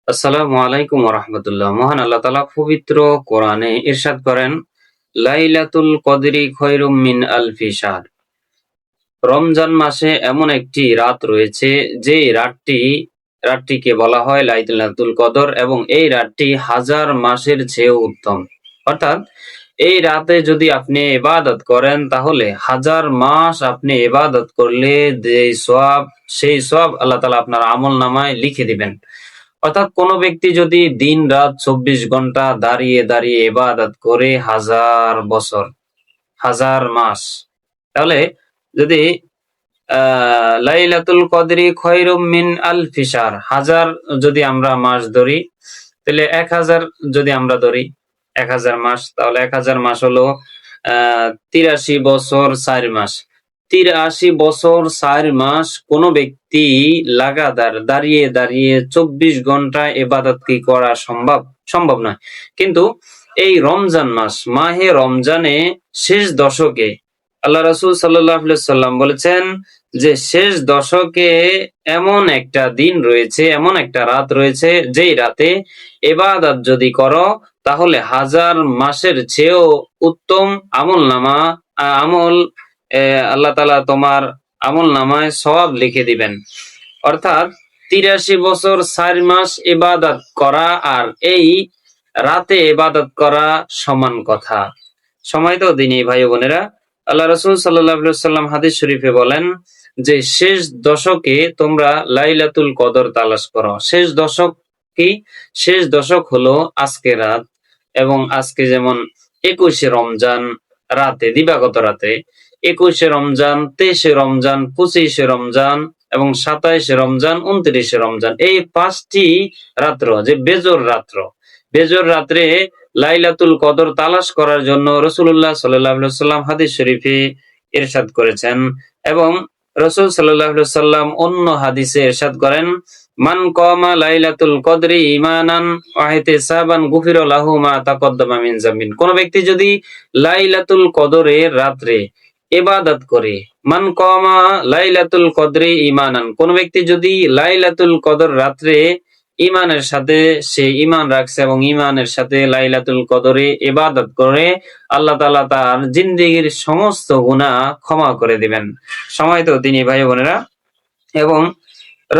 আসসালামু আলাইকুম ওয়া রাহমাতুল্লাহ। মহান আল্লাহ তাআলা পবিত্র কোরআনে ইরশাদ করেন, লাইলাতুল কদরি খায়রুম মিন আলফি শাহর। রমজান মাসে এমন একটি রাত রয়েছে যে রাতটিকে বলা হয় লাইলাতুল কদর, এবং এই রাতটি হাজার মাসের চেয়েও উত্তম। অর্থাৎ এই রাতে যদি আপনি ইবাদত করেন তাহলে হাজার মাস আপনি ইবাদত করলে সেই সওয়াব আল্লাহ তাআলা আপনার আমলনামায় লিখে দিবেন। অর্থাৎ কোন ব্যক্তি যদি দিন রাত 24 ঘন্টা দাঁড়িয়ে দাঁড়িয়ে ইবাদত করে হাজার বছর, হাজার মাস, তাহলে যদি লাইলাতুল কদরি খায়রুম মিন আলফি শাহর, হাজার যদি আমরা মাস ধরি, তাহলে 1000 যদি আমরা ধরি 1000 মাস, তাহলে 1000 মাস হলো 83 বছর 4 মাস। 83 বছর 4 মাস কোন ব্যক্তি লাগাতার দাঁড়িয়ে দাঁড়িয়ে 24 ঘন্টা ইবাদত কি করা সম্ভব? সম্ভব নয়। কিন্তু এই রমজান মাস, মাহে রমজানে শেষ দশকে আল্লাহ রাসূল সাল্লাল্লাহু আলাইহি সাল্লাম বলেছেন যে শেষ দশকে এমন একটা দিন রয়েছে, এমন একটা রাত রয়েছে, যেই রাতে ইবাদত যদি করো তাহলে হাজার মাসের চেয়েও উত্তম আমল আল্লাহ তাআলা তোমার আমলনামায় সওয়াব লিখে দিবেন। অর্থাৎ 83 বছর 4 মাস ইবাদত করা আর এই রাতে ইবাদত করা সমান কথা। সম্মানিত দিনী ভাই বোনেরা, আল্লাহ রাসূল সাল্লাল্লাহু আলাইহি ওয়াসাল্লাম হাদিস শরীফে বলেন যে শেষ দশকে তোমরা লাইলাতুল কদর তালাশ করো। শেষ দশক কি? শেষ দশক হলো আজকে রাত, এবং আজকে যেমন 21শে রমজান রাতে, দিবাগত রাতে 21শে রমজান, 23শে রমজান, 25শে রমজান এবং 27শে রমজান, 29শে রমজান, এই 5টি রাত্র যে বেজর রাত্রে লাইলাতুল কদর তালাশ করার জন্য রাসূলুল্লাহ সাল্লাল্লাহু আলাইহি ওয়াসাল্লাম হাদিস শরীফে ইরশাদ করেছেন। এবং রাসূল সাল্লাল্লাহু আলাইহি ওয়াসাল্লাম অন্য হাদিসে ইরশাদ করেন, মান কামা লাইলাতুল কদরি ঈমানান ওয়া ইহতিসাবান গুফিরা লাহু মা তাকদ্দামা মিন যামবিন। কোন ব্যক্তি যদি লাইলাতুল কদরের রাত্রে ইবাদত করে, মান কামা লাইলাতুল কদরি ঈমানান, কোন ব্যক্তি যদি লাইলাতুল কদর রাত্রে ঈমানের সাথে সে ঈমান রাখছে এবং ঈমানের সাথে লাইলাতুল কদরে ইবাদত করে, আল্লাহ তাআলা তার জিন্দেগীর সমস্ত গুনাহ ক্ষমা করে দিবেন। সম্মানিত দিনী ভাই বোনেরা, এবং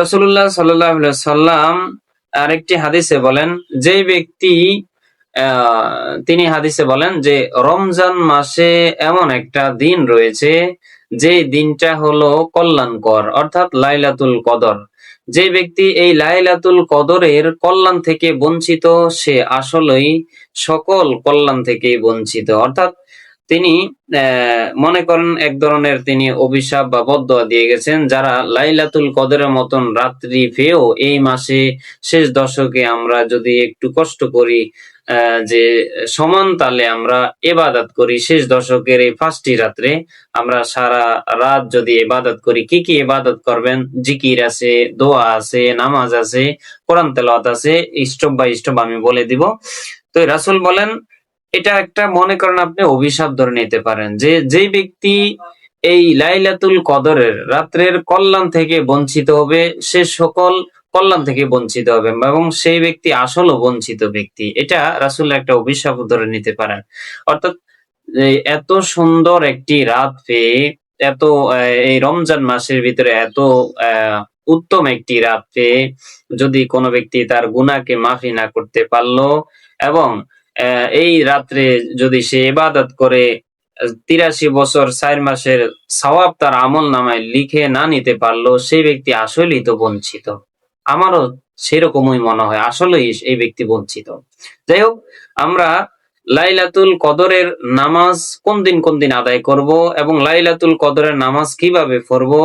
রাসূলুল্লাহ সাল্লাল্লাহু আলাইহি ওয়াসাল্লাম আরেকটি হাদিসে বলেন, যে ব্যক্তি তিনি হাদিসে বলেন যে রমজান মাসে এমন একটা দিন রয়েছে যে দিনটা হলো কল্যাণকর, অর্থাৎ লাইলাতুল কদর। যে ব্যক্তি এই লাইলাতুল কদরের কল্যাণ থেকে বঞ্চিত, সে আসলেই সকল কল্যাণ থেকে বঞ্চিত। অর্থাৎ তিনি মনে করেন এক ধরনের তিনি অভিশাপ বা বদদোয়া দিয়ে গেছেন, যারা লাইলাতুল কদরের মতন রাত্রি পেয়েও এই মাসে শেষ দশকে আমরা যদি একটু কষ্ট করি, যে সমান তালে আমরা ইবাদত করি, শেষ দশকের এই 5টি রাত্রে আমরা সারা রাত যদি ইবাদত করি, কি কি ইবাদত করবেন? জিকির আছে, দোয়া আছে, নামাজ আছে, কোরআন তেলাওয়াত আছে, স্টেপ বাই স্টেপ আমি বলে দিব। তো রাসূল বলেন, এটা একটা মনে করেন আপনি অভিশাপ ধরে নিতে পারেন, যে যেই ব্যক্তি এই লাইলাতুল কদরের রাত্রের কল্যাণ থেকে বঞ্চিত হবে, সে সকল কল্যাণ থেকে বঞ্চিত হবে, এবং সেই ব্যক্তি আসলে বঞ্চিত ব্যক্তি। এটা রাসূলের একটা অভিশাপ ধরে নিতে পারেন। অর্থাৎ এত সুন্দর একটি রাত পেয়ে, এত এই রমজান মাসের ভিতরে এত উত্তম একটি রাত পেয়ে যদি কোনো ব্যক্তি তার গুনাহকে মাফি না করতে পারলো, এবং এই রাত্রে যদি সে ইবাদত করে 83 বছর 4 মাসের সওয়াব তার আমলনামায় লিখে না নিতে পারলো, সেই ব্যক্তি আসলেই তো বঞ্চিত। আমারও সেরকমই মনে হয়, আসলেই এই ব্যক্তি বঞ্চিত। যাই হোক, আমরা লাইলাতুল কদরের নামাজ কোন দিন আদায় করব, এবং লাইলাতুল কদরের নামাজ কিভাবে পড়বো,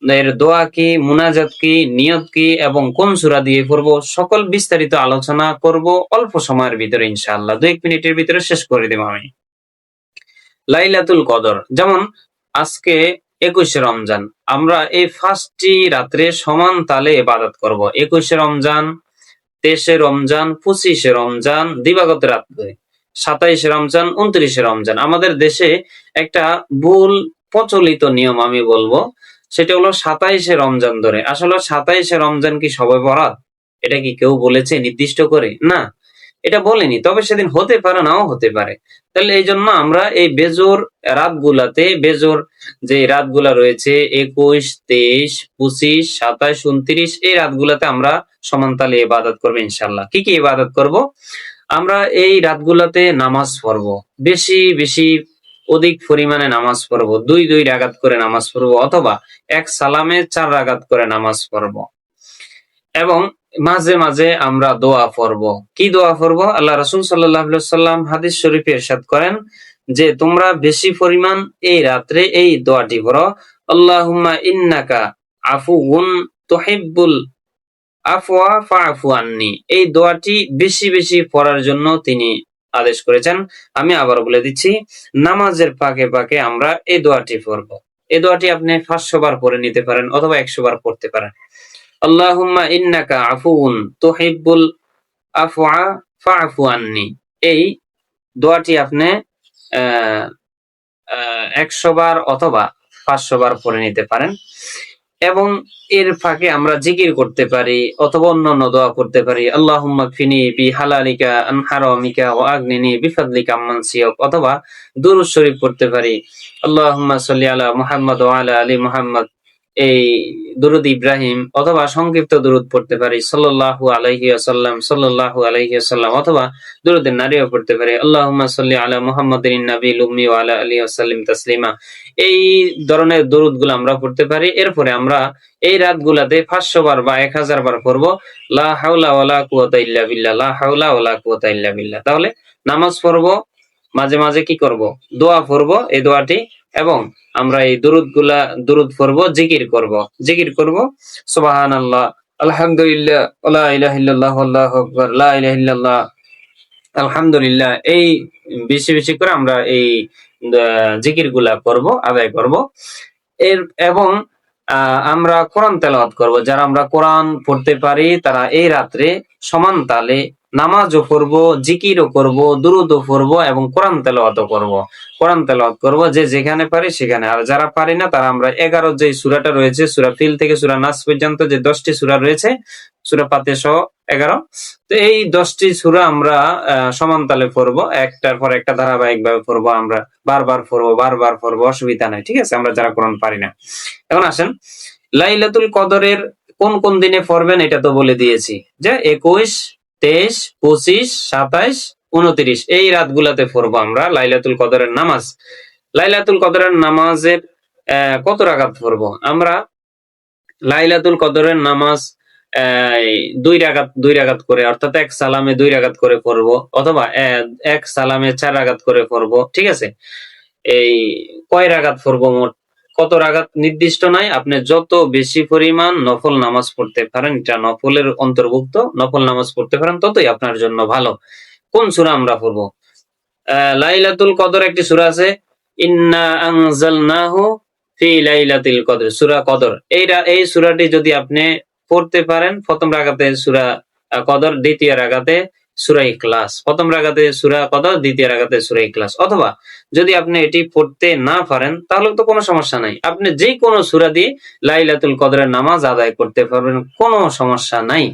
এর দোয়া কি, মুনাজাত কি, নিয়ত কি, এবং কোন সূরা দিয়ে পড়বো, সকল বিস্তারিত আলোচনা করব অল্প সময়ের ভিতরে ইনশাআল্লাহ। 2-1 মিনিটের ভিতরে শেষ করে দেব আমি। লাইলাতুল কদর, যেমন আজকে 21শে রমজান, আমরা এই 5টি রাত্রে সমান তালে ইবাদত করব। 21শে রমজান, 23শে রমজান, 25শে রমজান দিবাগত রাত্রে, 27শে রমজান, 29শে রমজান। আমাদের দেশে একটা ভুল প্রচলিত নিয়ম আমি বলবো, সেটা হলো 27শে রমজান ধরে। আসলে 27শে রমজান কি শবে বরাত? এটা কি কেউ বলেছে নির্দিষ্ট করে? না, এটা বলেনি। তবে সেদিন হতে পারে, নাও হতে পারে। তাহলে এই জন্য আমরা এই বেজোর রাতগুলাতে, বেজোর যে রাতগুলা রয়েছে 21, 23, 25, 27, 29, এই রাতগুলাতে আমরা সমানতালে ইবাদত করবো ইনশাআল্লাহ। কি কি ইবাদত করব? আমরা এই রাতগুলাতে নামাজ পড়বো, বেশি বেশি অধিক পরিমাণে নামাজ পড়বো, 2 রাকাত করে নামাজ পড়বো, অথবা এক সালামে 4 রাকাত করে নামাজ পড়বো। এবং মাঝে মাঝে আমরা দোয়া পড়বো। কি দোয়া পড়বো? আল্লাহ রাসূল সাল্লাল্লাহু আলাইহি ওয়াসাল্লাম হাদিস শরীফে ইরশাদ করেন যে তোমরা বেশি পরিমাণ এই রাত্রে এই দোয়াটি পড়ো, আল্লাহুম্মা ইন্নাকা আফুউন তুহিব্বুল আফওয়া ফাআফু আন্নি। এই দোয়াটি বেশি বেশি পড়ার জন্য তিনি আদেশ করেছেন। আমি আবার বলে দিচ্ছি, নামাজের ফাঁকে ফাঁকে আমরা এই দোয়াটি পড়বো। এই দোয়াটি আপনি 500 বার পড়ে নিতে পারেন, অথবা 100 বার পড়তে পারেন। আল্লাহুম্মা ইন্নাকা আফুউন তুহিব্বুল আফওয়া ফাআফু আন্নি। এই দোয়াটি আপনি 100 বার অথবা 500 বার পড়ে নিতে পারেন। এবং এর ফাঁকে আমরা জিকির করতে পারি, অথবা অন্যান্য দোয়া করতে পারি। আল্লাহুম্মা কফিনি বিহালালিকা আন হারামিকা ওয়া আগনিনি বিফাদলিকা আম্মান সিয়াক, অথবা দুরূদ শরীফ পড়তে পারি, আল্লাহুম্মা সাল্লি আলা মুহাম্মদ ওয়া আলা আলি মুহাম্মদ, এই দুরূদ ইব্রাহিম, অথবা সংক্ষিপ্ত দুরূদ পড়তে পারি, সাল্লাল্লাহু আলাইহি ওয়াসাল্লাম, সাল্লাল্লাহু আলাইহি ওয়াসাল্লাম, অথবা দুরূদে নারীও পড়তে পারি, আল্লাহুম্মা সাল্লি আলা মুহাম্মাদিন নাবিয়্যিল উম্মি ওয়া আলা আলিহি ওয়াসাল্লিম তাসলিমা। এই ধরনের দরুদগুলো আমরা পড়তে পারি। এরপরে আমরা এই রাতগুলাতে 500 বার বা 1000 বার পড়বো লা হাওলা ওয়ালা কুওয়াতা ইল্লা বিল্লাহ, লা হাওলা ওয়ালা কুওয়াতা ইল্লা বিল্লাহ। তাহলে নামাজ পড়বো, মাঝে মাঝে কি করব? দোয়া পড়বো, এই দোয়াটি, এবং আমরা এই দুরুদ পড়বো, জিকির করব সুবহানাল্লাহ, আলহামদুলিল্লাহ, লা ইলাহা ইল্লাল্লাহ, আল্লাহু আকবার, লা ইলাহা ইল্লাল্লাহ, আলহামদুলিল্লাহ। এই বেশি বেশি করে আমরা এই জিকিরগুলা করব, আদায় করব। এবং আমরা কোরআন তেলাওয়াত করব। যারা আমরা কোরআন পড়তে পারি তারা এই রাত্রে সমান তালে নামাজও পড়বো, জিকিরও করব, দুরূদও পড়বো, এবং কোরআন তেলাওয়াতও করব। যে যেখানে পারি সেখানে। আর যারা পারি না তারা আমরা 11 যে সূরাটা রয়েছে, সূরা ফিল থেকে সূরা নাস পর্যন্ত যে 10টি সূরা রয়েছে, সূরা ফাতিহা সহ 11, তো এই 10টি সূরা আমরা সমান তালে পড়বো, একটার পর একটা ধারাবাহিক ভাবে পড়বো। আমরা বারবার পড়বো, অসুবিধা নাই, ঠিক আছে, আমরা যারা কোরআন পারি না। এখন আসেন, লাইলাতুল কদরের কোন কোন দিনে পড়বেন এটা তো বলে দিয়েছি, যে 21, 23, 25, 27, 29 এই রাতগুলাতে পড়বো আমরা লাইলাতুল কদরের নামাজ। লাইলাতুল কদরের নামাজের কত রাকাত পড়বো? আমরা লাইলাতুল কদরের নামাজ 2 রাকাত করে, অর্থাৎ এক সালামে 2 রাকাত করে পড়বো, অথবা এক সালামে 4 রাকাত করে পড়বো, ঠিক আছে। এই কয় রাকাত পড়বো মোট, কত রাকাত নির্দিষ্ট নাই। আপনি যত বেশি পরিমাণ নফল নামাজ পড়তে পারেন, এটা নফলের অন্তর্ভুক্ত, নফল নামাজ পড়তে পারেন ততই আপনার জন্য ভালো। কোন সূরা আমরা পড়বো? লাইলাতুল কদর একটি সূরা আছে, ইন্না আনজালনাহু ফি লাইলাতিল কদর, সূরা কদর। এই সূরাটি যদি আপনি পড়তে পারেন, প্রথম রাকাতে সূরা কদর, দ্বিতীয় রাকাতে সূরা ইখলাস, প্রথম রাকাতে সূরা কদর, দ্বিতীয় রাকাতে সূরা ইখলাস। অথবা যদি আপনি এটি পড়তে না পারেন তাহলে তো কোনো সমস্যা নাই, আপনি যে কোনো সূরা দিয়ে লাইলাতুল কদরের নামাজ আদায় করতে পারবেন, কোনো সমস্যা নাই।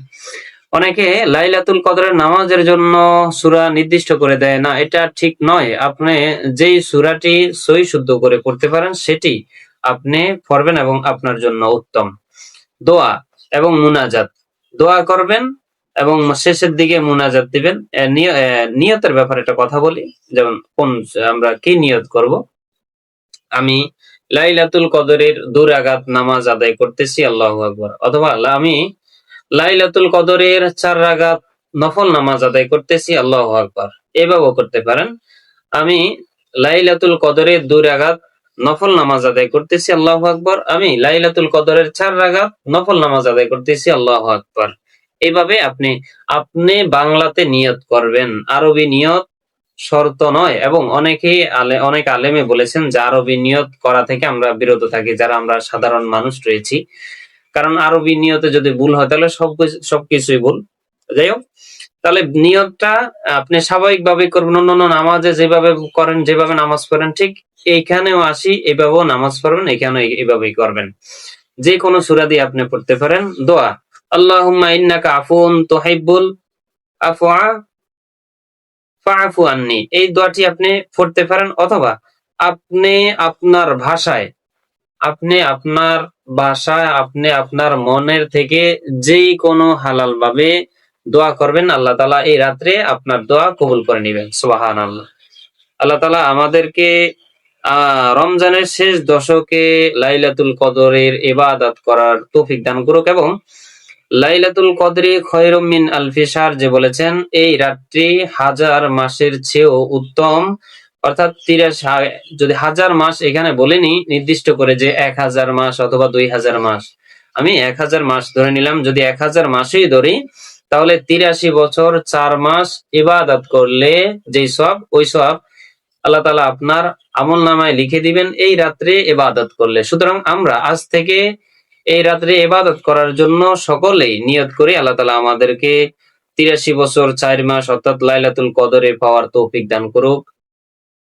অনেকে লাইলাতুল কদরের নামাজের জন্য সূরা নির্দিষ্ট করে দেয় না, এটা ঠিক নয়। আপনি যেই সূরাটি সহি শুদ্ধ করে পড়তে পারেন সেটি আপনি পড়বেন, এবং আপনার জন্য উত্তম। দোয়া এবং মুনাজাত, দোয়া করবেন এবং শেষের দিকে মুনাজাত দিবেন। নিয়তের ব্যাপারে একটা কথা বলি, যেমন আমরা কি নিয়ত করব। আমি লাইলাতুল কদরের 2 রাকাত নামাজ আদায় করতেছি, আল্লাহু আকবার, অথবা আমি লাইলাতুল কদরের 4 রাকাত নফল নামাজ আদায় করতেছি, আল্লাহু আকবার, এভাবেও করতে পারেন। আমি লাইলাতুল কদরের 2 রাকাত নফল নামাজ আদায় করতেছি, আল্লাহু আকবার, আমি লাইলাতুল কদরের 4 রাকাত নফল নামাজ আদায় করতেছি, আল্লাহু আকবার। এইভাবে আপনি বাংলাতে নিয়ত করবেন, আরবি নিয়ত শর্ত নয়। এবং অনেক আলেমে বলেছেন যে আরবি নিয়ত করা থেকে আমরা বিরত থাকি, যারা আমরা সাধারণ মানুষ রয়েছি, কারণ আরবি নিয়তে যদি ভুল হয় তাহলে সবকিছুই ভুল। যাই হোক, তাহলে নিয়তটা আপনি স্বাভাবিকভাবে করবেন, অন্যান্য নামাজে যেভাবে করেন, যেভাবে নামাজ পড়েন, ঠিক এইখানেও আসি এভাবেও নামাজ পড়বেন, এখানেও এইভাবেই করবেন। যে কোনো সূরা দিয়ে আপনি পড়তে পারেন। দোয়া, আল্লাহুম্মা ইন্নাকা আফুন তুহিব্বুল আফওয়া ফাআফু আন্নি। এই দোয়াটি আপনি পড়তে পারেন, অথবা আপনি আপনার ভাষায় আপনি আপনার মনের থেকে যেই কোনো হালাল ভাবে দোয়া করবেন, আল্লাহ তাআলা এই রাত্রে আপনার দোয়া কবুল করে নেবেন। সুবহানাল্লাহ। আল্লাহ তাআলা আমাদেরকে রমজানের শেষ দশকে লাইলাতুল কদরের ইবাদত করার তৌফিক দান করুক, এবং লাইলাতুল কদরি খয়রুম মিন আলফি শাহর যে বলেছেন, এই রাত্রি হাজার মাসের চেয়েও উত্তম। অর্থাৎ ৮৩, যদি হাজার মাস এখানে বলেনি নির্দিষ্ট করে যে ১,০০০ মাস অথবা ২,০০০ মাস, আমি ১,০০০ মাস ধরে নিলাম। যদি ১,০০০ মাসই ধরি, তাহলে ৮৩ বছর ৪ মাস ইবাদত করলে যেই সওয়াব, ওই সওয়াব আল্লাহ তাআলা আপনার আমল নামায় লিখে দিবেন এই রাত্রে ইবাদত করলে। সুতরাং আমরা আজ থেকে এই রাত্রে ইবাদত করার জন্য সকলেই নিয়ত করি, আল্লাহ তাআলা আমাদেরকে ৮৩ বছর ৪ মাস অর্থাৎ লাইলাতুল কদরে পাওয়ার তৌফিক দান করুক।